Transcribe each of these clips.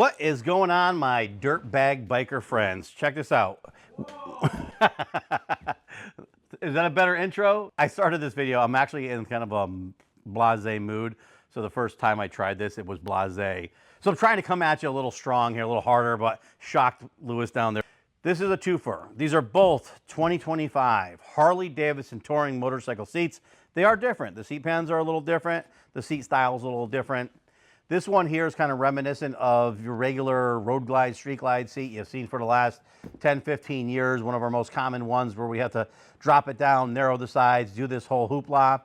What is going on, my dirtbag biker friends? Check this out. Is that a better intro? I started this video, I'm actually in kind of a blasé mood. So the first time I tried this, it was blasé. So I'm trying to come at you a little strong here, a little harder, but shocked Lewis down there. This is a twofer. These are both 2025 Harley-Davidson touring motorcycle seats. They are different. The seat pans are a little different. The seat style is a little different. This one here is kind of reminiscent of your regular road glide, street glide seat you've seen for the last 10, 15 years. One of our most common ones where we have to drop it down, narrow the sides, do this whole hoopla.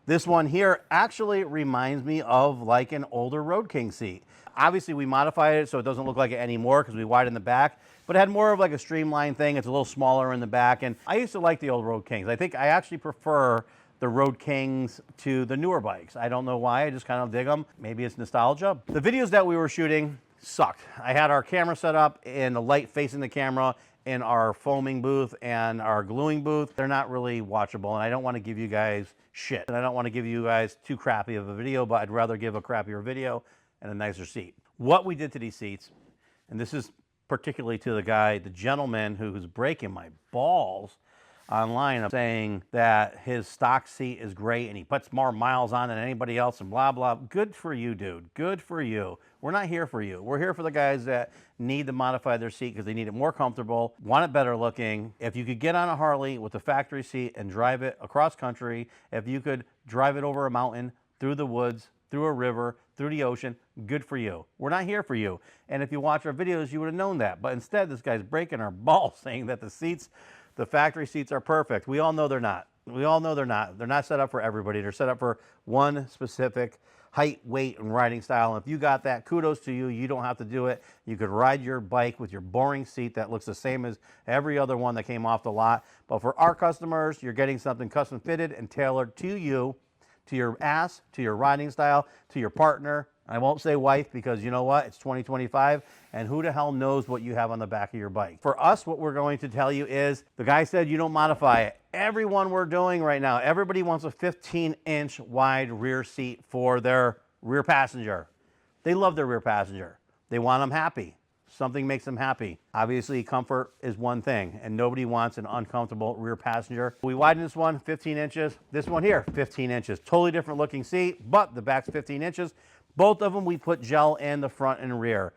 This one here actually reminds me of like an older Road King seat. Obviously we modified it so it doesn't look like it anymore because we widened the back, but it had more of like a streamlined thing. It's a little smaller in the back, and I used to like the old Road Kings. I think I actually prefer the Road Kings to the newer bikes. I don't know why, I just kind of dig them. Maybe it's nostalgia. The videos that we were shooting sucked. I had our camera set up and the light facing the camera in our foaming booth and our gluing booth. They're not really watchable, and I don't want to give you guys shit. And I don't want to give you guys too crappy of a video, but I'd rather give a crappier video and a nicer seat. What we did to these seats, and this is particularly to the gentleman who was breaking my balls online of saying that his stock seat is great and he puts more miles on than anybody else and blah, blah. Good for you, dude. Good for you. We're not here for you. We're here for the guys that need to modify their seat because they need it more comfortable, want it better looking. If you could get on a Harley with a factory seat and drive it across country, if you could drive it over a mountain, through the woods, through a river, through the ocean, good for you. We're not here for you. And if you watch our videos, you would have known that. But instead, this guy's breaking our balls saying that the factory seats are perfect. We all know they're not. We all know they're not. They're not set up for everybody. They're set up for one specific height, weight, and riding style. And if you got that, kudos to you. You don't have to do it. You could ride your bike with your boring seat that looks the same as every other one that came off the lot. But for our customers, you're getting something custom fitted and tailored to you, to your ass, to your riding style, to your partner. I won't say wife because you know what? It's 2025 and who the hell knows what you have on the back of your bike. For us, what we're going to tell you is the guy said you don't modify it. Everyone we're doing right now, everybody wants a 15-inch wide rear seat for their rear passenger. They love their rear passenger. They want them happy. Something makes them happy. Obviously, comfort is one thing, and nobody wants an uncomfortable rear passenger. We widened this one 15 inches. This one here, 15 inches. Totally different looking seat, but the back's 15 inches. Both of them, we put gel in the front and rear.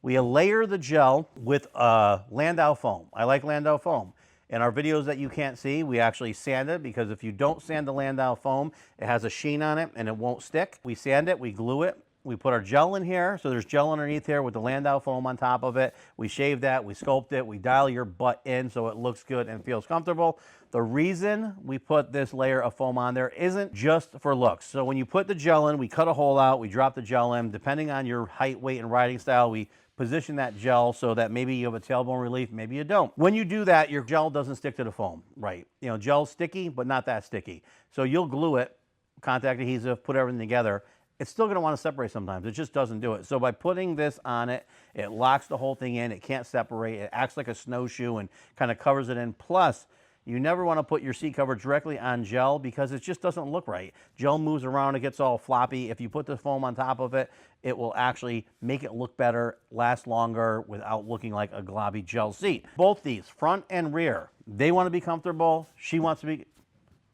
We layer the gel with Landau foam. I like Landau foam. In our videos that you can't see, we actually sand it because if you don't sand the Landau foam, it has a sheen on it and it won't stick. We sand it, we glue it. We put our gel in here, so there's gel underneath here with the Landau foam on top of it. We shave that, we sculpt it, we dial your butt in so it looks good and feels comfortable. The reason we put this layer of foam on there isn't just for looks. So when you put the gel in, we cut a hole out, we drop the gel in. Depending on your height, weight, and riding style, we position that gel so that maybe you have a tailbone relief, maybe you don't. When you do that, your gel doesn't stick to the foam, right? You know, gel's sticky, but not that sticky. So you'll glue it, contact adhesive, put everything together. It's still going to want to separate sometimes. It just doesn't do it. So by putting this on it, it locks the whole thing in. It can't separate. It acts like a snowshoe and kind of covers it in. Plus, you never want to put your seat cover directly on gel because it just doesn't look right. Gel moves around. It gets all floppy. If you put the foam on top of it, it will actually make it look better, last longer without looking like a globby gel seat. Both these, front and rear, they want to be comfortable.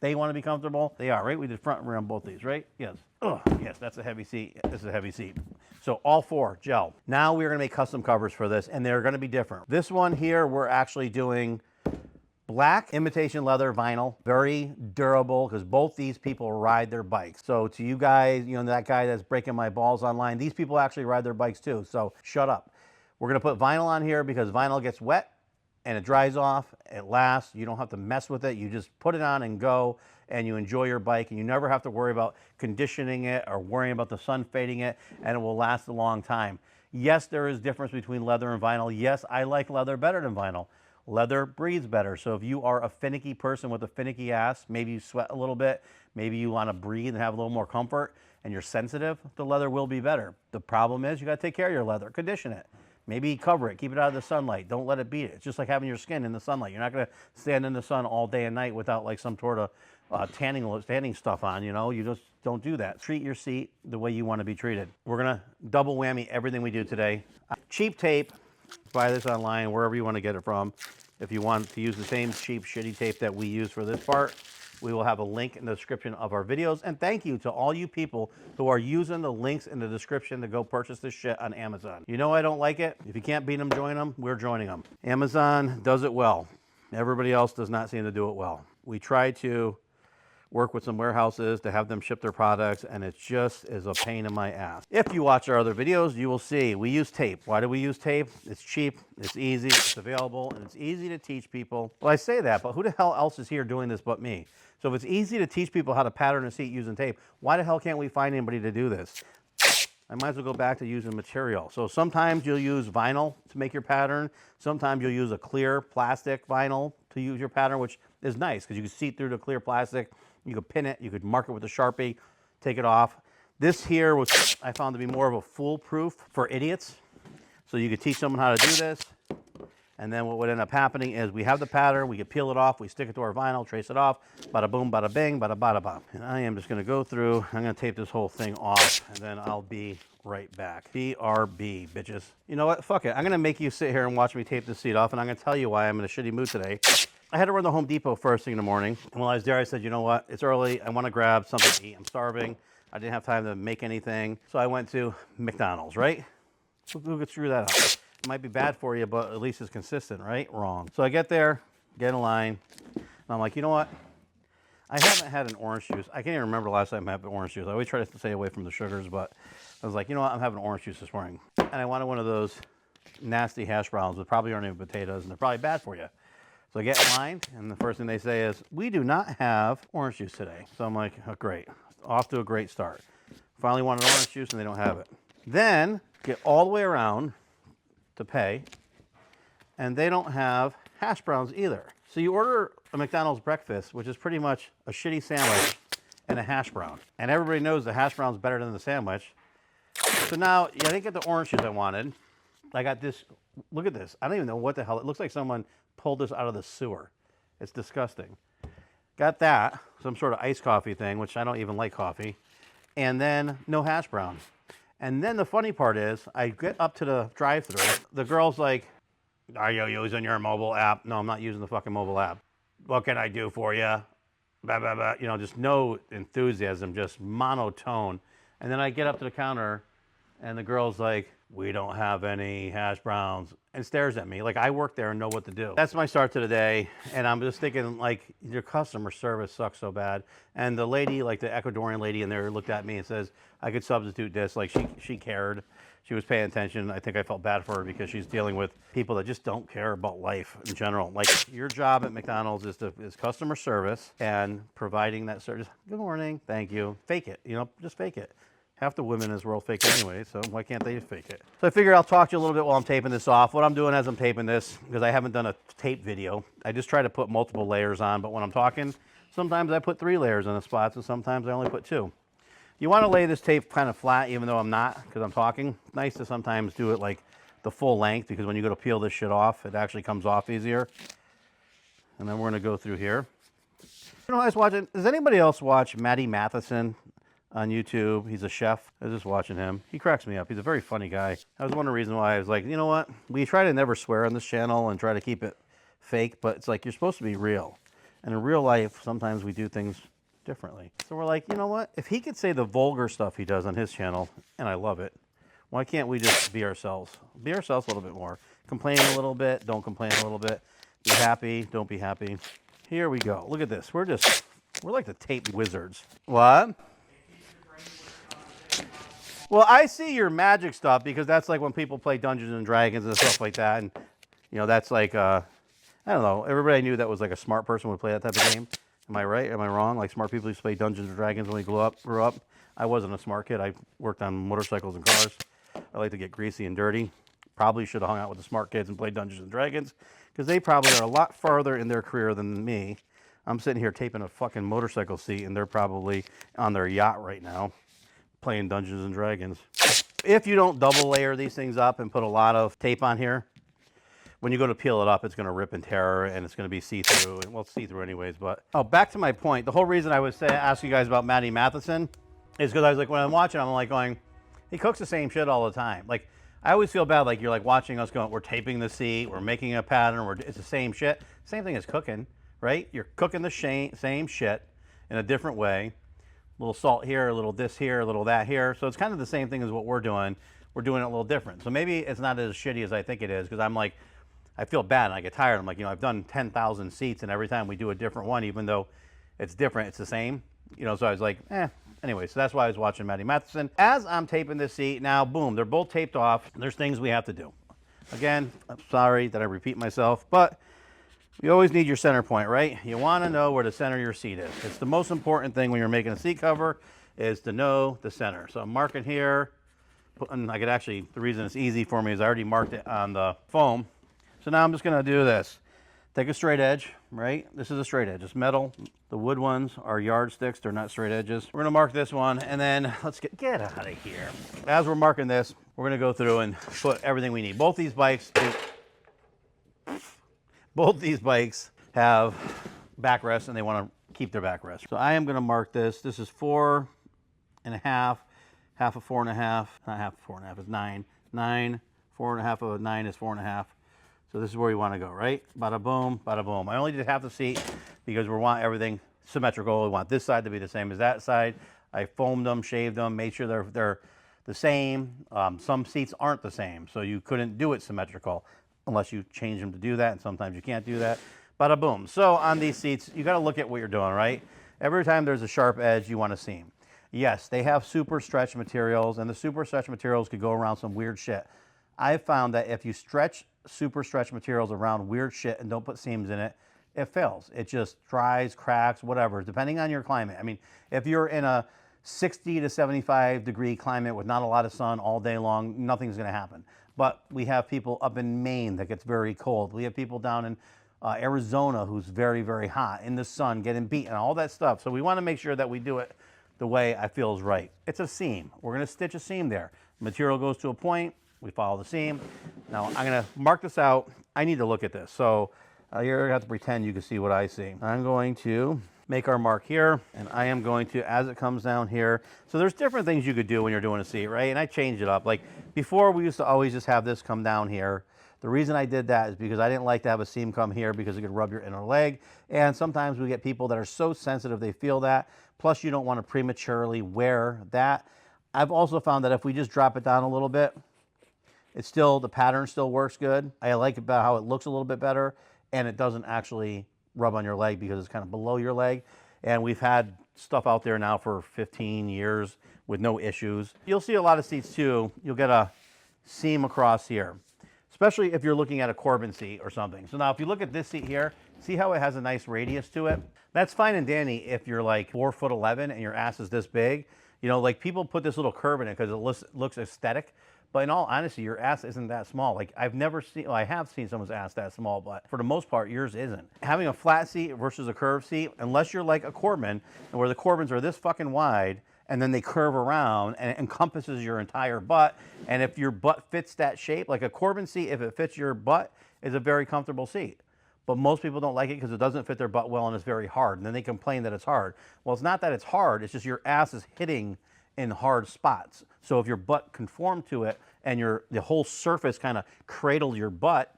They want to be comfortable. They are, right? We did front and rear on both these, right? Yes. Oh, yes, that's a heavy seat. This is a heavy seat. So all four, gel. Now we're going to make custom covers for this, and they're going to be different. This one here, we're actually doing black imitation leather vinyl. Very durable, because both these people ride their bikes. So to you guys, you know, that guy that's breaking my balls online, these people actually ride their bikes too, so shut up. We're going to put vinyl on here because vinyl gets wet, and it dries off, it lasts, you don't have to mess with it, you just put it on and go, and you enjoy your bike, and you never have to worry about conditioning it or worrying about the sun fading it, and it will last a long time. Yes, there is difference between leather and vinyl. Yes, I like leather better than vinyl. Leather breathes better, so if you are a finicky person with a finicky ass, maybe you sweat a little bit, maybe you want to breathe and have a little more comfort, and you're sensitive, the leather will be better. The problem is you got to take care of your leather, condition it. Maybe cover it, keep it out of the sunlight. Don't let it beat it. It's just like having your skin in the sunlight. You're not going to stand in the sun all day and night without like some sort of tanning stuff on, you know. You just Don't do that. Treat your seat the way you want to be treated. We're gonna double whammy everything we do today. Cheap tape, buy this online, wherever you want to get it from. If you want to use the same cheap, shitty tape that we use for this part, we will have a link in the description of our videos. And thank you to all you people who are using the links in the description to go purchase this shit on Amazon. You know I don't like it. If you can't beat them, join them. We're joining them. Amazon does it well. Everybody else does not seem to do it well. We try to work with some warehouses to have them ship their products, and it just is a pain in my ass. If you watch our other videos, you will see we use tape. Why do we use tape? It's cheap, it's easy, it's available, and it's easy to teach people. Well, I say that, but who the hell else is here doing this but me? So if it's easy to teach people how to pattern a seat using tape, why the hell can't we find anybody to do this? I might as well go back to using material. So sometimes you'll use vinyl to make your pattern. Sometimes you'll use a clear plastic vinyl to use your pattern, which is nice because you can see through the clear plastic. You could pin it, you could mark it with a Sharpie, take it off. This here was, I found to be more of a foolproof for idiots. So you could teach someone how to do this. And then what would end up happening is we have the pattern, we could peel it off, we stick it to our vinyl, trace it off, bada boom, bada bing, bada bada bop. And I am just gonna go through, I'm gonna tape this whole thing off, and then I'll be right back. BRB, bitches. You know what, fuck it. I'm gonna make you sit here and watch me tape this seat off, and I'm gonna tell you why I'm in a shitty mood today. I had to run to Home Depot first thing in the morning. And while I was there, I said, you know what? It's early. I want to grab something to eat. I'm starving. I didn't have time to make anything. So I went to McDonald's, right? Who could screw that up? It might be bad for you, but at least it's consistent, right? Wrong. So I get there, get in line, and I'm like, you know what? I haven't had an orange juice. I can't even remember the last time I had an orange juice. I always try to stay away from the sugars, but I was like, you know what? I'm having orange juice this morning. And I wanted one of those nasty hash browns that probably aren't even potatoes, and they're probably bad for you. So I get in line, and the first thing they say is, we do not have orange juice today. So I'm like, oh, great. Off to a great start. Finally wanted orange juice, and they don't have it. Then get all the way around to pay, and they don't have hash browns either. So you order a McDonald's breakfast, which is pretty much a shitty sandwich and a hash brown. And everybody knows the hash brown's better than the sandwich. So now, I didn't get the orange juice I wanted. I got this, look at this. I don't even know what the hell, it looks like someone pulled this out of the sewer. It's disgusting. Got that, some sort of iced coffee thing, which I don't even like coffee. And then no hash brown. And then the funny part is, I get up to the drive-thru. The girl's like, are you using your mobile app? No, I'm not using the fucking mobile app. What can I do for you? Blah, blah, blah. You know, just no enthusiasm, just monotone. And then I get up to the counter, and the girl's like, we don't have any hash browns, and stares at me like I work there and know what to do. That's my start to the day, and I'm just thinking, like, your customer service sucks so bad. And the lady, like the Ecuadorian lady in there, looked at me and says, I could substitute this. Like, she cared. She was paying attention. I think I felt bad for her because she's dealing with people that just don't care about life in general. Like, your job at McDonald's is customer service and providing that service. Good morning, thank you. Fake it, you know, just fake it. Half the women in this world fake it anyway, so why can't they just fake it? So I figure I'll talk to you a little bit while I'm taping this off. What I'm doing as I'm taping this, because I haven't done a tape video, I just try to put multiple layers on, but when I'm talking, sometimes I put 3 layers on the spots, and sometimes I only put 2. You want to lay this tape kind of flat, even though I'm not, because I'm talking. It's nice to sometimes do it like the full length, because when you go to peel this shit off, it actually comes off easier. And then we're going to go through here. You know, I was watching, does anybody else watch Matty Matheson on YouTube? He's a chef. I was just watching him. He cracks me up. He's a very funny guy. That was one of the reasons why I was like, you know what? We try to never swear on this channel and try to keep it fake, but it's like you're supposed to be real. And in real life, sometimes we do things differently. So we're like, you know what? If he could say the vulgar stuff he does on his channel, and I love it, why can't we just be ourselves? Be ourselves a little bit more. Complain a little bit, don't complain a little bit. Be happy, don't be happy. Here we go. Look at this. We're like the tape wizards. What? Well, I see your magic stuff because that's like when people play Dungeons and Dragons and stuff like that. And, you know, that's like, I don't know. Everybody I knew that was like a smart person would play that type of game. Am I right? Am I wrong? Like smart people used to play Dungeons and Dragons when we grew up. I wasn't a smart kid. I worked on motorcycles and cars. I like to get greasy and dirty. Probably should have hung out with the smart kids and played Dungeons and Dragons because they probably are a lot farther in their career than me. I'm sitting here taping a fucking motorcycle seat and they're probably on their yacht right now playing Dungeons and Dragons. If you don't double layer these things up and put a lot of tape on here, when you go to peel it up, it's going to rip and tear and it's going to be see-through. Well, it's see-through anyways, but... Oh, back to my point. The whole reason I was asking you guys about Matty Matheson, is because I was like, when I'm watching, I'm like going, he cooks the same shit all the time. Like, I always feel bad, like you're like watching us going, we're taping the seat, we're making a pattern, it's the same shit. Same thing as cooking, right? You're cooking the same shit in a different way. A little salt here, a little this here, a little that here. So it's kind of the same thing as what we're doing. We're doing it a little different. So maybe it's not as shitty as I think it is, because I'm like, I feel bad and I get tired. I'm like, you know, I've done 10,000 seats, and every time we do a different one, even though it's different, it's the same. You know, so I was like, Anyway, so that's why I was watching Matty Matheson. As I'm taping this seat, now, boom, they're both taped off. There's things we have to do. Again, I'm sorry that I repeat myself, but you always need your center point, right? You want to know where the center of your seat is. It's the most important thing when you're making a seat cover, is to know the center. So I'm marking here. And I could actually, the reason it's easy for me is I already marked it on the foam. So now I'm just going to do this. Take a straight edge, right? This is a straight edge. It's metal. The wood ones are yardsticks. They're not straight edges. We're going to mark this one, and then let's get out of here. As we're marking this, we're going to go through and put everything we need. Both these bikes have backrests, and they want to keep their backrest. So I am going to mark this. This is 4.5, half of 4.5, not half of 4.5, it's 9. 9, 4.5 of a 9 is 4.5. So this is where you want to go, right? Bada boom, bada boom. I only did half the seat because we want everything symmetrical. We want this side to be the same as that side. I foamed them, shaved them, made sure they're the same. Some seats aren't the same, so you couldn't do it symmetrical unless you change them to do that, and sometimes you can't do that. Bada boom. So on these seats, you got to look at what you're doing, right? Every time there's a sharp edge, you want to seam. Yes, they have super stretch materials, and the super stretch materials could go around some weird shit. I've found that if you stretch super stretch materials around weird shit and don't put seams in it, it fails. It just dries, cracks, whatever, depending on your climate. I mean, if you're in a 60 to 75 degree climate with not a lot of sun all day long, nothing's going to happen. But we have people up in Maine that gets very cold. We have people down in Arizona who's very, very hot in the sun, getting beat and all that stuff. So we want to make sure that we do it the way I feel is right. It's a seam. We're going to stitch a seam there. Material goes to a point. We follow the seam. Now I'm going to mark this out. I need to look at this. So you're going to have to pretend you can see what I see. I'm going to make our mark here, and I am going to, as it comes down here. So there's different things you could do when you're doing a seat, right? And I changed it up. Like before, we used to always just have this come down here. The reason I did that is because I didn't like to have a seam come here because it could rub your inner leg. And sometimes we get people that are so sensitive they feel that. Plus, you don't want to prematurely wear that. I've also found that if we just drop it down a little bit, it's still, the pattern still works good. I like about how it looks a little bit better, and it doesn't actually rub on your leg because it's kind of below your leg. And we've had stuff out there now for 15 years with no issues. You'll see a lot of seats too. You'll get a seam across here, especially if you're looking at a Corbin seat or something. So now if you look at this seat here, see how it has a nice radius to it? That's fine and dandy if you're like 4'11" and your ass is this big. You know, like people put this little curve in it because it looks aesthetic. But in all honesty, your ass isn't that small. Like I've never seen, well, I have seen someone's ass that small, but for the most part, yours isn't. Having a flat seat versus a curved seat, unless you're like a Corbin, and where the Corbins are this fucking wide, and then they curve around and it encompasses your entire butt. And if your butt fits that shape, like a Corbin seat, if it fits your butt, is a very comfortable seat. But most people don't like it because it doesn't fit their butt well and it's very hard. And then they complain that it's hard. Well, it's not that it's hard, it's just your ass is hitting in hard spots. So if your butt conformed to it and the whole surface kind of cradled your butt,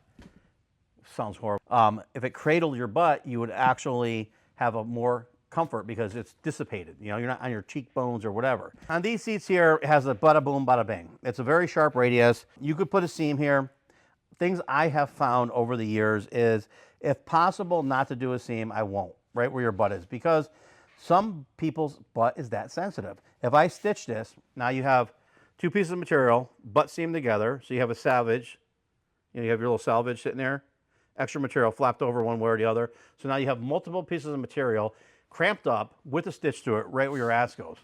sounds horrible. If it cradled your butt, you would actually have a more comfort because it's dissipated. You know, you're not on your cheekbones or whatever. On these seats here, it has a bada boom, bada bang. It's a very sharp radius. You could put a seam here. Things I have found over the years is, if possible not to do a seam, I won't, right where your butt is, because some people's butt is that sensitive. If I stitch this, now you have two pieces of material, butt seam together, so you have a salvage, you have your little salvage sitting there, extra material flapped over one way or the other. So now you have multiple pieces of material cramped up with a stitch to it right where your ass goes.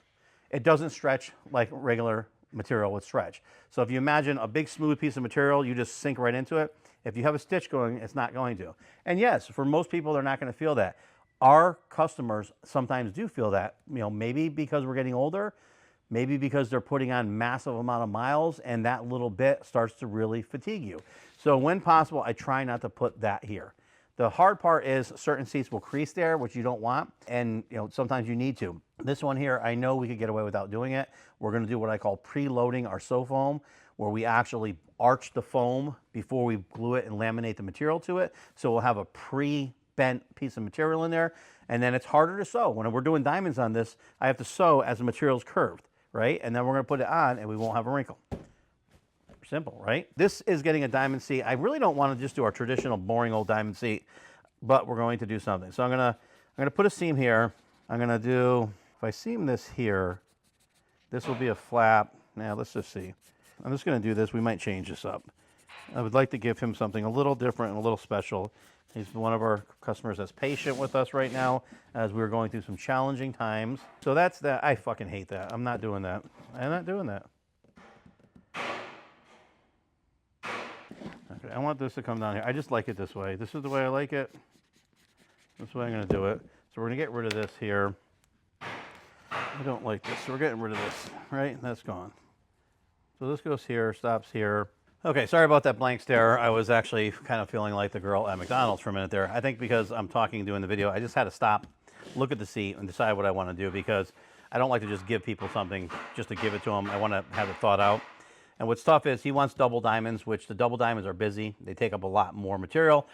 It doesn't stretch like regular material would stretch. So if you imagine a big smooth piece of material, you just sink right into it. If you have a stitch going, it's not going to. And yes, for most people, they're not going to feel that. Our customers sometimes do feel that, you know, maybe because we're getting older, maybe because they're putting on massive amount of miles and that little bit starts to really fatigue you. So when possible, I try not to put that here. The hard part is certain seats will crease there, which you don't want, and sometimes you need to. This one here, I know we could get away without doing it. We're going to do what I call preloading our sew foam, where we actually arch the foam before we glue it and laminate the material to it. So we'll have a pre-bent piece of material in there, and then it's harder to sew. When we're doing diamonds on this, I have to sew as the material's curved, right? And then we're going to put it on, and we won't have a wrinkle. Simple, right? This is getting a diamond seat. I really don't want to just do our traditional boring old diamond seat, but we're going to do something. So I'm gonna put a seam here. I'm gonna do, if I seam this here, this will be a flap. Now let's just see. I'm just gonna do this. We might change this up. I would like to give him something a little different and a little special. He's one of our customers that's patient with us right now as we're going through some challenging times. So that's that. I fucking hate that. I'm not doing that. I'm not doing that. Okay, I want this to come down here. I just like it this way. This is the way I like it. That's the way I'm going to do it. So we're going to get rid of this here. I don't like this, so we're getting rid of this, right? That's gone. So this goes here, stops here. Okay, sorry about that blank stare. I was actually kind of feeling like the girl at McDonald's for a minute there. I think because I'm talking doing the video, I just had to stop, look at the seat, and decide what I want to do, because I don't like to just give people something just to give it to them. I want to have it thought out. And what's tough is he wants double diamonds, which the double diamonds are busy. They take up a lot more material.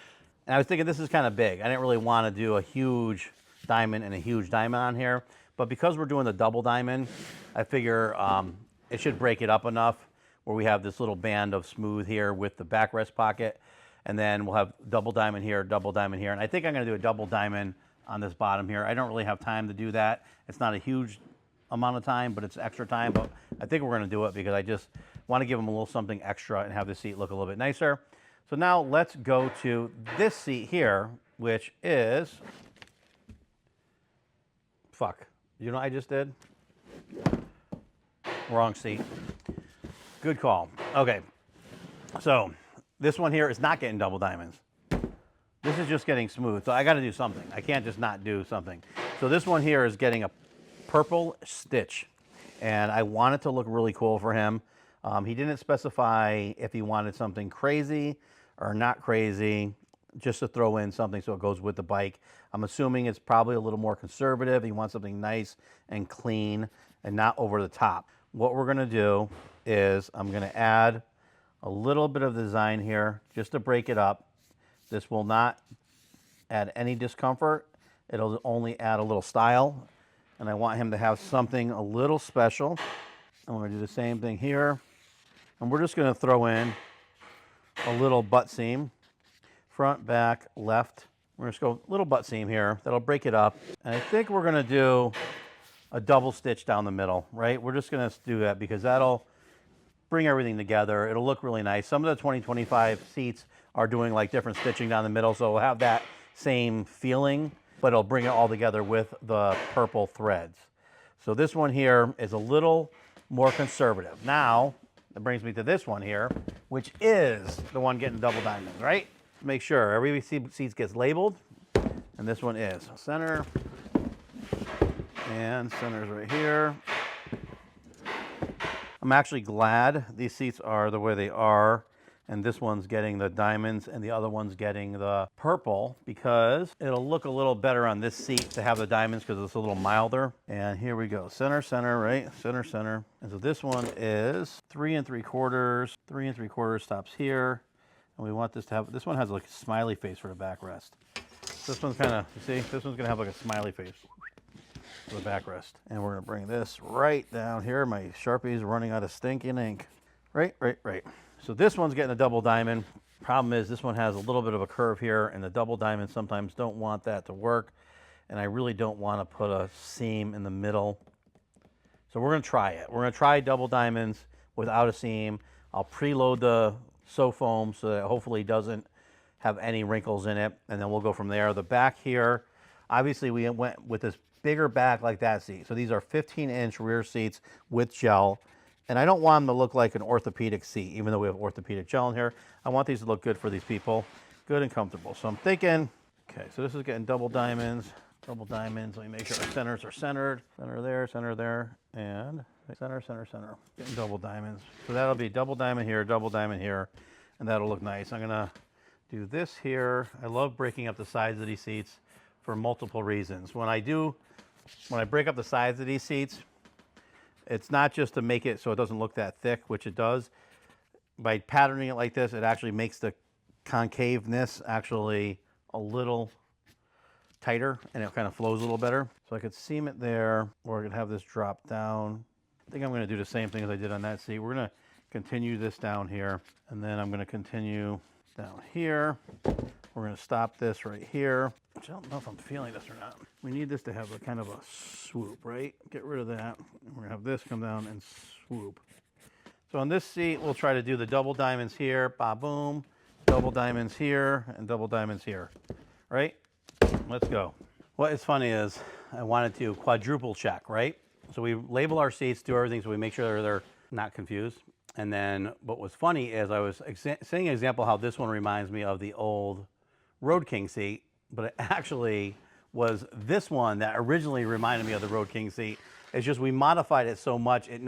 And I was thinking this is kind of big. I didn't really want to do a huge diamond and a huge diamond on here. But because we're doing the double diamond, I figure it should break it up enough where we have this little band of smooth here with the backrest pocket. And then we'll have double diamond here, double diamond here. And I think I'm going to do a double diamond on this bottom here. I don't really have time to do that. It's not a huge amount of time, but it's extra time. But I think we're going to do it because I just want to give them a little something extra and have the seat look a little bit nicer. So now let's go to this seat here, which is, fuck, you know what I just did? Wrong seat. Good call. Okay, so this one here is not getting double diamonds. This is just getting smooth, so I got to do something. I can't just not do something. So this one here is getting a purple stitch, and I want it to look really cool for him. He didn't specify if he wanted something crazy or not crazy, just to throw in something so it goes with the bike. I'm assuming it's probably a little more conservative. He wants something nice and clean and not over the top. What we're gonna do is I'm gonna add a little bit of design here just to break it up. This will not add any discomfort. It'll only add a little style. And I want him to have something a little special. I'm gonna do the same thing here. And we're just going to throw in a little butt seam, front, back, left. We're just going to go little butt seam here. That'll break it up. And I think we're going to do a double stitch down the middle, right? We're just going to do that because that'll bring everything together. It'll look really nice. Some of the 2025 seats are doing like different stitching down the middle, so we'll have that same feeling, but it'll bring it all together with the purple threads. So this one here is a little more conservative. Now, that brings me to this one here, which is the one getting double diamonds, right? Make sure every seat gets labeled, and this one is center, and center's right here. I'm actually glad these seats are the way they are, and this one's getting the diamonds and the other one's getting the purple, because it'll look a little better on this seat to have the diamonds because it's a little milder. And here we go, center, center, right? Center, center. And so this one is 3 3/4. 3 3/4 stops here. And we want this to have, this one has like a smiley face for the backrest. This one's kind of, you see, this one's gonna have like a smiley face for the backrest. And we're gonna bring this right down here. My Sharpie's running out of stinking ink. Right, right, right. So this one's getting a double diamond. Problem is this one has a little bit of a curve here, and the double diamonds sometimes don't want that to work. And I really don't want to put a seam in the middle. So we're going to try it. We're going to try double diamonds without a seam. I'll preload the sew foam so that it hopefully doesn't have any wrinkles in it. And then we'll go from there. The back here, obviously we went with this bigger back like that seat. So these are 15-inch rear seats with gel. And I don't want them to look like an orthopedic seat, even though we have orthopedic gel in here. I want these to look good for these people, good and comfortable. So I'm thinking, okay, so this is getting double diamonds. Double diamonds. Let me make sure our centers are centered. Center there, and center, center, center. Getting double diamonds. So that'll be double diamond here, and that'll look nice. I'm gonna do this here. I love breaking up the sides of these seats for multiple reasons. When I break up the sides of these seats, it's not just to make it so it doesn't look that thick, which it does. By patterning it like this, it actually makes the concaveness actually a little tighter, and it kind of flows a little better. So I could seam it there, or I could have this drop down. I think I'm going to do the same thing as I did on that seat. We're going to continue this down here, and then I'm going to continue down here. We're going to stop this right here, which I don't know if I'm feeling this or not. We need this to have a kind of a swoop, right? Get rid of that. And we're going to have this come down and swoop. So on this seat, we'll try to do the double diamonds here, ba-boom, double diamonds here, and double diamonds here, right? Let's go. What is funny is I wanted to quadruple check, right? So we label our seats, do everything so we make sure they're not confused. And then what was funny is I was saying an example how this one reminds me of the old Road King seat, but it actually was this one that originally reminded me of the Road King seat. It's just we modified it so much, it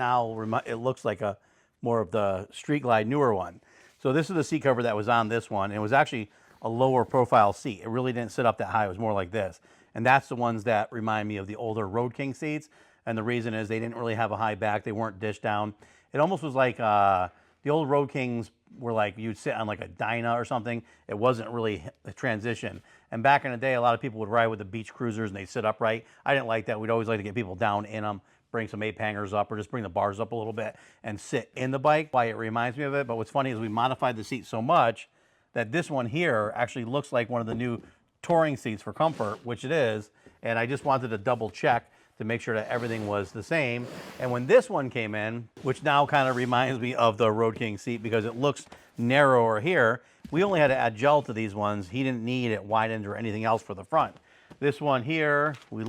looks like a more of the Street Glide newer one. So this is the seat cover that was on this one. It was actually a lower profile seat. It really didn't sit up that high. It was more like this. And that's the ones that remind me of the older Road King seats. And the reason is they didn't really have a high back. They weren't dished down. It almost was like the old Road Kings were like you'd sit on like a Dyna or something. It wasn't really a transition. And back in the day, a lot of people would ride with the beach cruisers and they sit upright. I didn't like that. We'd always like to get people down in them, bring some ape hangers up or just bring the bars up a little bit and sit in the bike. Why it reminds me of it. But what's funny is we modified the seat so much that this one here actually looks like one of the new touring seats for comfort, which it is. And I just wanted to double check to make sure that everything was the same. And when this one came in, which now kind of reminds me of the Road King seat because it looks narrower here, we only had to add gel to these ones. He didn't need it widened or anything else for the front. This one here, this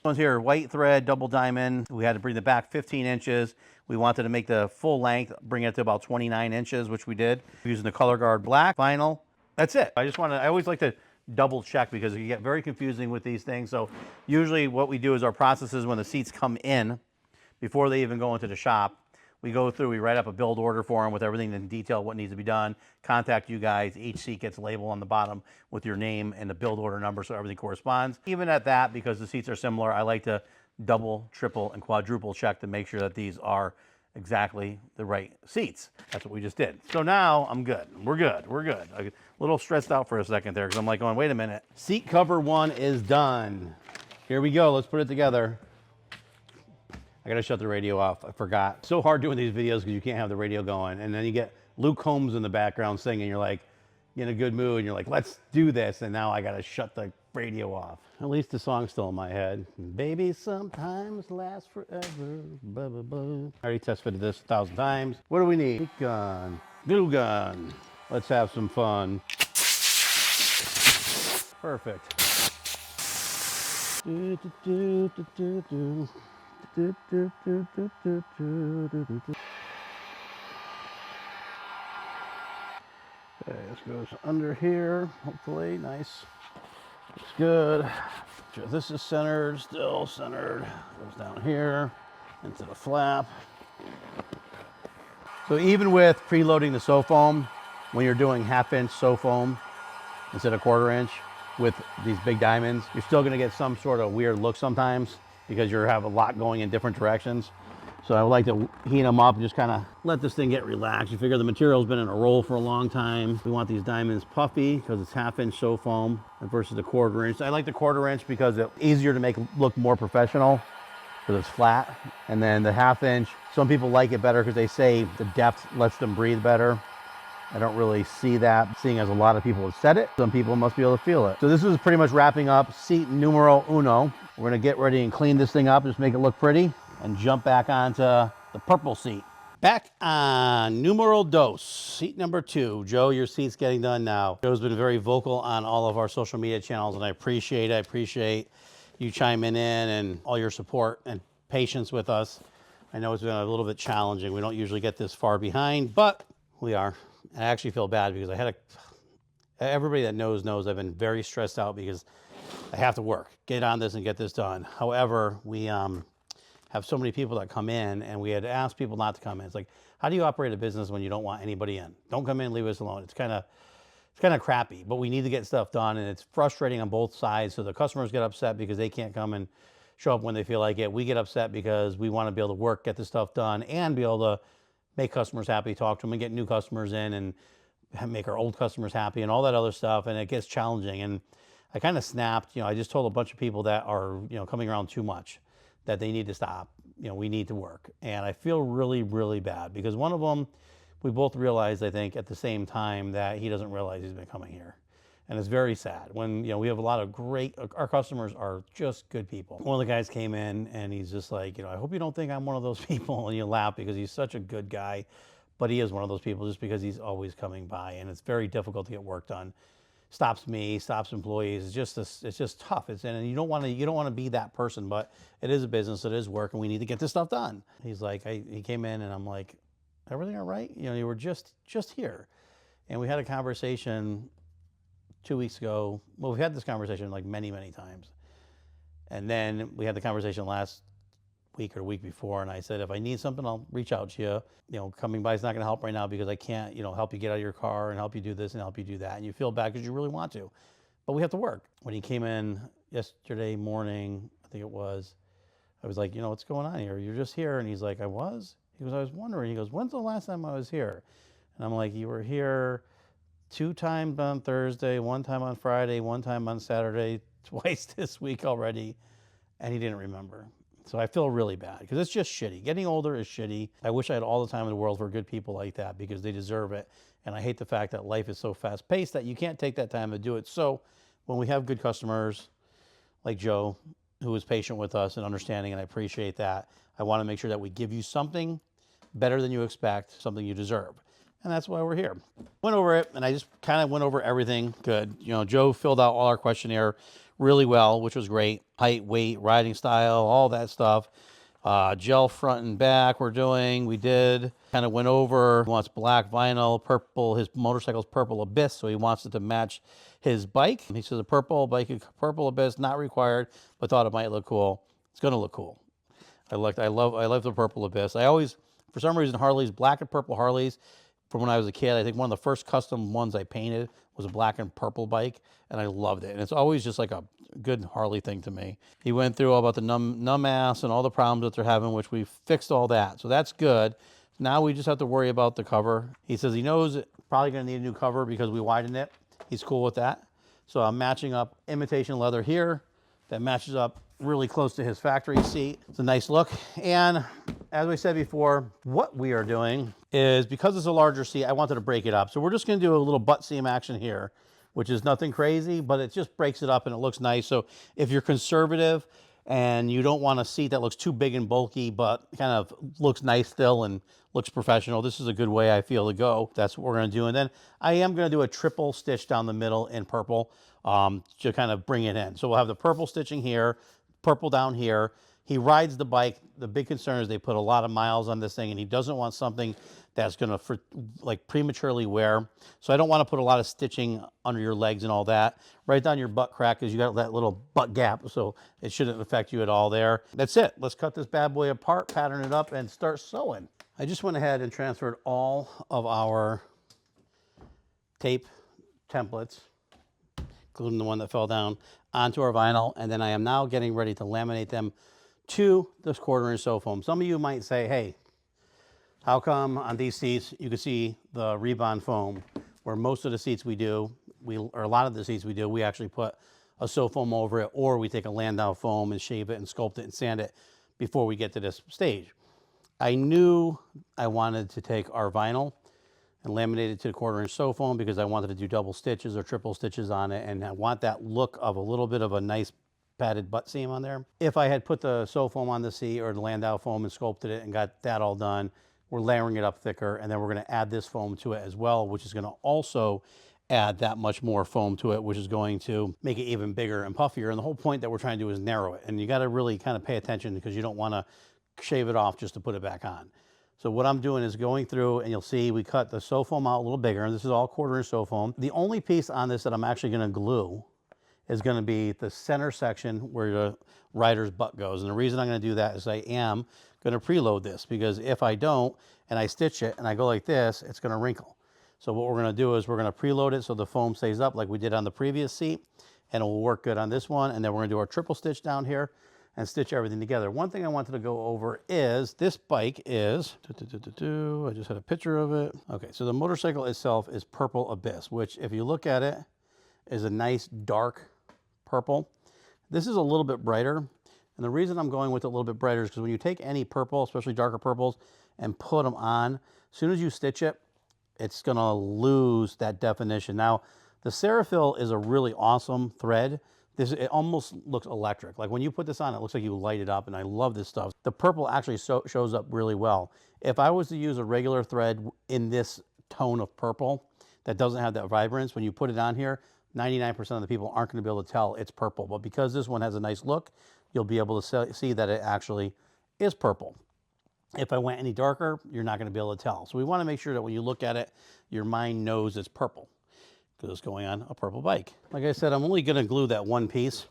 one's here, white thread, double diamond. We had to bring the back 15 inches. We wanted to make the full length, bring it to about 29 inches, which we did. Using the color guard black vinyl. That's it. I always like to double check because you get very confusing with these things. So usually what we do is our process is when the seats come in, before they even go into the shop, we go through, we write up a build order for them with everything in detail, what needs to be done, contact you guys. Each seat gets labeled on the bottom with your name and the build order number so everything corresponds. Even at that, because the seats are similar, I like to double, triple, and quadruple check to make sure that these are exactly the right seats. That's what we just did. So now I'm good. We're good. We're good. A little stressed out for a second there because I'm like going, wait a minute. Seat cover one is done. Here we go. Let's put it together. I gotta shut the radio off. I forgot. So hard doing these videos because you can't have the radio going. And then you get Luke Combs in the background singing. You're like, you're in a good mood. And you're like, let's do this. And now I gotta shut the radio off. At least the song's still in my head. Baby sometimes lasts forever. Blah, blah, blah. I already test fitted this 1,000 times. What do we need? Heat gun. Glue gun. Let's have some fun. Perfect. Okay, this goes under here, hopefully, nice. Looks good. Sure this is centered, still centered. Goes down here into the flap. So even with preloading the sew foam, when you're doing 1/2 inch sew foam instead of 1/4 inch with these big diamonds, you're still gonna get some sort of weird look sometimes because you have a lot going in different directions. So I would like to heat them up and just kind of let this thing get relaxed. You figure the material's been in a roll for a long time. We want these diamonds puffy because it's 1/2 inch sew foam versus the 1/4 inch. I like the 1/4 inch because it's easier to make look more professional because it's flat. And then the 1/2 inch, some people like it better because they say the depth lets them breathe better. I don't really see that, seeing as a lot of people have said it. Some people must be able to feel it. So this is pretty much wrapping up seat numero uno. We're gonna get ready and clean this thing up, just make it look pretty, and jump back onto the purple seat. Back on numero dos, seat number 2. Joe, your seat's getting done now. Joe's been very vocal on all of our social media channels, and I appreciate you chiming in and all your support and patience with us. I know it's been a little bit challenging. We don't usually get this far behind, but we are. I actually feel bad because everybody that knows I've been very stressed out because I have to work, get on this and get this done. However, we have so many people that come in, and we had asked people not to come in. It's like, how do you operate a business when you don't want anybody in? Don't come in, leave us alone. It's kind of it's kind of crappy, but we need to get stuff done, and it's frustrating on both sides. So the customers get upset because they can't come and show up when they feel like it. We get upset because we want to be able to work, get the stuff done, and be able to make customers happy, talk to them, and get new customers in, and make our old customers happy, and all that other stuff. And it gets challenging. And I kind of snapped. I just told a bunch of people that are coming around too much that they need to stop. We need to work. And I feel really, really bad because one of them, we both realized, I think, at the same time that he doesn't realize he's been coming here. And it's very sad when, we have a lot of our customers are just good people. One of the guys came in and he's just like, I hope you don't think I'm one of those people. And you laugh because he's such a good guy, but he is one of those people just because he's always coming by, and it's very difficult to get work done. Stops me, stops employees. It's just tough. And you don't want to be that person, but it is a business, it is work, and we need to get this stuff done. He's like, he came in and I'm like, everything all right? You were just here. And we had a conversation 2 weeks ago. Well, we've had this conversation like many, many times. And then we had the conversation last week or week before, and I said, if I need something, I'll reach out to you. Coming by is not going to help right now because I can't, help you get out of your car and help you do this and help you do that. And you feel bad because you really want to, but we have to work. When he came in yesterday morning, I think it was, I was like, what's going on here? You're just here. And he's like, I was? He goes, I was wondering. He goes, when's the last time I was here? And I'm like, you were here 2 times on Thursday, 1 time on Friday, 1 time on Saturday, twice this week already. And he didn't remember. So I feel really bad because it's just shitty. Getting older is shitty. I wish I had all the time in the world for good people like that because they deserve it. And I hate the fact that life is so fast paced that you can't take that time to do it. So when we have good customers like Joe, who is patient with us and understanding, and I appreciate that, I want to make sure that we give you something better than you expect, something you deserve. And that's why we're here. Went over it, and I just kind of went over everything good. Joe filled out all our questionnaire really well, which was great. Height, weight, riding style, all that stuff. Gel front and back we did. Kind of went over, he wants black vinyl, purple, his motorcycle's purple Abyss, so he wants it to match his bike. He says a purple Abyss, not required, but thought it might look cool. It's gonna look cool. I love the purple Abyss. I always, for some reason, Harleys, black and purple Harleys, from when I was a kid, I think one of the first custom ones I painted was a black and purple bike, and I loved it. And it's always just like a good Harley thing to me. He went through all about the numb ass and all the problems that they're having, which we fixed all that. So that's good. Now we just have to worry about the cover. He says he knows it's probably going to need a new cover because we widened it. He's cool with that. So I'm matching up imitation leather here that matches up really close to his factory seat. It's a nice look. And as we said before, what we are doing is, because it's a larger seat, I wanted to break it up. So we're just going to do a little butt seam action here, which is nothing crazy, but it just breaks it up and it looks nice. So if you're conservative and you don't want a seat that looks too big and bulky, but kind of looks nice still and looks professional, this is a good way I feel to go. That's what we're going to do. And then I am going to do a triple stitch down the middle in purple to kind of bring it in. So we'll have the purple stitching here, purple down here. He rides the bike. The big concern is they put a lot of miles on this thing, and he doesn't want something that's going to like prematurely wear. So I don't want to put a lot of stitching under your legs and all that. Right down your butt crack, because you got that little butt gap, so it shouldn't affect you at all there. That's it. Let's cut this bad boy apart, pattern it up, and start sewing. I just went ahead and transferred all of our tape templates, including the one that fell down, onto our vinyl, and then I am now getting ready to laminate them to this 1/4" sew foam. Some of you might say, hey, how come on these seats you can see the Rebond foam, where most of the seats we do, or a lot of the seats we do, we actually put a sew foam over it, or we take a Landau foam and shave it and sculpt it and sand it before we get to this stage. I knew I wanted to take our vinyl and laminate it to the 1/4" sew foam because I wanted to do double stitches or triple stitches on it, and I want that look of a little bit of a nice padded butt seam on there. If I had put the sew foam on the seat or the Landau foam and sculpted it and got that all done, we're layering it up thicker, and then we're going to add this foam to it as well, which is going to also add that much more foam to it, which is going to make it even bigger and puffier. And the whole point that we're trying to do is narrow it, and you got to really kind of pay attention because you don't want to shave it off just to put it back on. So what I'm doing is going through, and you'll see we cut the sew foam out a little bigger, and this is all 1/4" sew foam. The only piece on this that I'm actually going to glue is going to be the center section where the rider's butt goes. And the reason I'm going to do that is I am going to preload this, because if I don't and I stitch it and I go like this, it's going to wrinkle. So what we're gonna do is we're gonna preload it so the foam stays up like we did on the previous seat, and it will work good on this one. And then we're gonna do our triple stitch down here and stitch everything together. One thing I wanted to go over is this bike is, I just had a picture of it. Okay, so the motorcycle itself is Purple Abyss, which if you look at it, is a nice dark purple. This is a little bit brighter. And the reason I'm going with it a little bit brighter is because when you take any purple, especially darker purples, and put them on, as soon as you stitch it, it's gonna lose that definition. Now, the Ceraphil is a really awesome thread. It almost looks electric. Like when you put this on, it looks like you light it up, and I love this stuff. The purple actually shows up really well. If I was to use a regular thread in this tone of purple that doesn't have that vibrance, when you put it on here, 99% of the people aren't gonna be able to tell it's purple. But because this one has a nice look, you'll be able to see that it actually is purple. If I went any darker, you're not gonna be able to tell. So we wanna make sure that when you look at it, your mind knows it's purple, because it's going on a purple bike. Like I said, I'm only gonna glue that one piece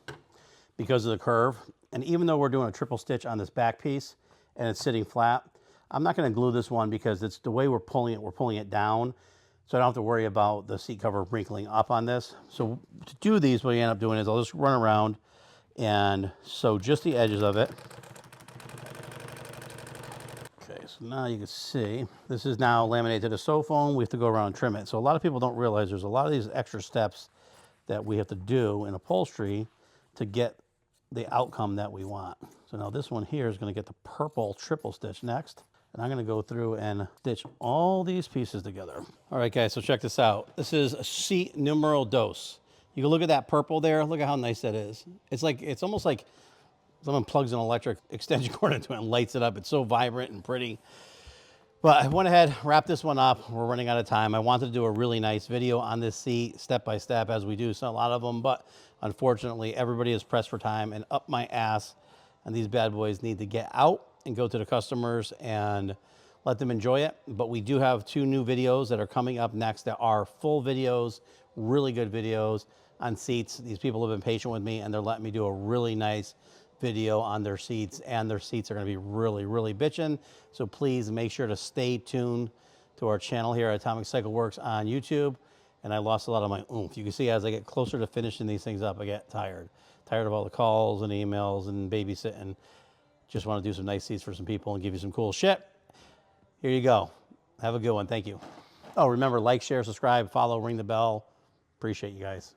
because of the curve. And even though we're doing a triple stitch on this back piece and it's sitting flat, I'm not gonna glue this one because it's the way we're pulling it down. So I don't have to worry about the seat cover wrinkling up on this. So to do these, what I end up doing is I'll just run around and sew just the edges of it. Okay, so now you can see, this is now laminated to sew foam. We have to go around and trim it. So a lot of people don't realize there's a lot of these extra steps that we have to do in upholstery to get the outcome that we want. So now this one here is gonna get the purple triple stitch next. And I'm gonna go through and stitch all these pieces together. All right, guys, so check this out. This is seat numero dos. You can look at that purple there. Look at how nice that is. It's almost like someone plugs an electric extension cord into it and lights it up. It's so vibrant and pretty. But I went ahead, wrapped this one up. We're running out of time. I wanted to do a really nice video on this seat, step by step, as we do so a lot of them. But unfortunately, everybody is pressed for time and up my ass. And these bad boys need to get out and go to the customers and let them enjoy it. But we do have 2 new videos that are coming up next that are full videos, really good videos on seats. These people have been patient with me and they're letting me do a really nice video on their seats, and their seats are gonna be really, really bitchin'. So please make sure to stay tuned to our channel here at Atomic Cycle Works on YouTube. And I lost a lot of my oomph. You can see as I get closer to finishing these things up, I get tired of all the calls and emails and babysitting. Just want to do some nice seats for some people and give you some cool shit. Here you go. Have a good one. Thank you. Oh, remember, like, share, subscribe, follow, ring the bell. Appreciate you guys.